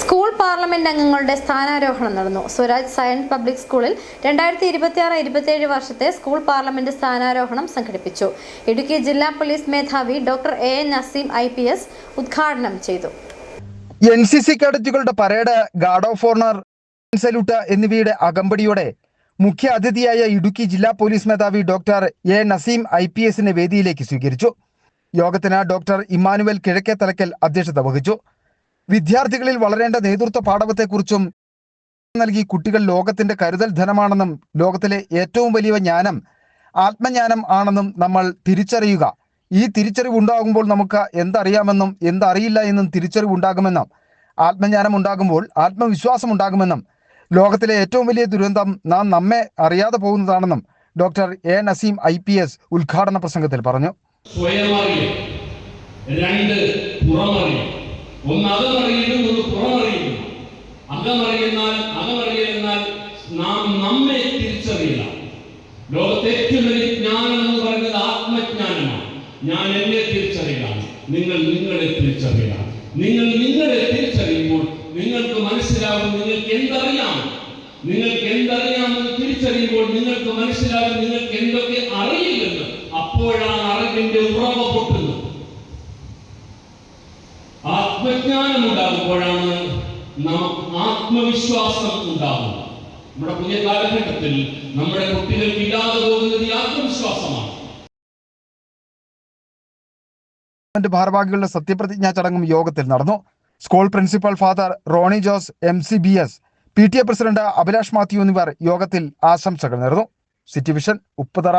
School parliament അംഗങ്ങളുടെ സ്ഥാനാരോഹണം നടന്നു. Swaraj science public സ്കൂളിൽ 2026-27 വർഷത്തെ സ്കൂൾ പാർലമെന്റ് സ്ഥാനാരോഹണം സംഘടിപ്പിച്ചു. ഇടുക്കി ജില്ലാ പോലീസ് മേധാവി ഡോക്ടർ എ നസീം IPS ഉദ്ഘാടനം ചെയ്തു. NCC കേഡറ്റുകളുടെ parade, guard of honour, salute എന്നിവയുടെ അകമ്പടിയോടെ മുഖ്യ അതിഥിയായ ഇടുക്കി ജില്ലാ പോലീസ് മേധാവി ഡോക്ടർ എ നസീം IPSനെ വേദിയിലേക്ക് സ്വീകരിച്ചു. യോഗത്തിന് ഡോക്ടർ ഇമ്മാനുവൽ കിഴക്കേത്തലക്കൽ അധ്യക്ഷത വഹിച്ചു. വിദ്യാർത്ഥികളിൽ വളരേണ്ട നേതൃത്വ പാഠവത്തെക്കുറിച്ചും നൽകി കുട്ടികൾ ലോകത്തിന്റെ കരുതൽ ധനമാണെന്നും ലോകത്തിലെ ഏറ്റവും വലിയ ജ്ഞാനം ആത്മജ്ഞാനം ആണെന്നും നമ്മൾ തിരിച്ചറിയുക. ഈ തിരിച്ചറിവുണ്ടാകുമ്പോൾ നമുക്ക് എന്തറിയാമെന്നും എന്തറിയില്ല എന്നും തിരിച്ചറിവുണ്ടാകുമെന്നും ആത്മജ്ഞാനം ഉണ്ടാകുമ്പോൾ ആത്മവിശ്വാസം ഉണ്ടാകുമെന്നും ലോകത്തിലെ ഏറ്റവും വലിയ ദുരന്തം നാം നമ്മെ അറിയാതെ പോകുന്നതാണെന്നും ഡോക്ടർ എ നസീം IPS ഉദ്ഘാടന പ്രസംഗത്തിൽ പറഞ്ഞു. ഒന്ന് അകമറിയുന്നു, ഒന്ന് പുറമറിയുന്നു. അകമറിയലെന്നാൽ നാം നമ്മെ തിരിച്ചറിയില്ല. ലോകത്തെ ഏറ്റവും വലിയ ജ്ഞാനം എന്ന് പറയുന്നത് ആത്മജ്ഞാനമാണ്. ഞാൻ എന്നെ തിരിച്ചറിയണം, നിങ്ങൾ നിങ്ങളെ തിരിച്ചറിയണം. നിങ്ങൾ നിങ്ങളെ തിരിച്ചറിയുമ്പോൾ നിങ്ങൾക്ക് മനസ്സിലാവും നിങ്ങൾക്ക് എന്തറിയാമെന്ന് തിരിച്ചറിയുമ്പോൾ നിങ്ങൾക്ക് മനസ്സിലാവും നിങ്ങൾക്ക് എന്തൊക്കെ അറിയില്ലെന്ന്. അപ്പോഴാണ് അറിവിന്റെ ഉറവ പൊട്ടുന്നത്. ആത്മജ്ഞാനം ഉണ്ടാകുമ്പോഴാണ് നമുക്ക് ആത്മവിശ്വാസം ഉണ്ടാകുന്നത്. നമ്മുടെ പുതിയ കാലഘട്ടത്തിൽ നമ്മുടെ കുട്ടികൾക്ക് ഇല്ലാതെ പോകുന്നത് ഈ ആത്മവിശ്വാസമാണ്. ഭാരവാഹികളുടെ സത്യപ്രതിജ്ഞാ ചടങ്ങും യോഗത്തിൽ നടന്നു. School principal father Roni Jose MCBS, PTA president Abhilash Mathew എന്നിവർ യോഗത്തിൽ ആശംസകൾ നേർന്നു. City vision, Upputhara.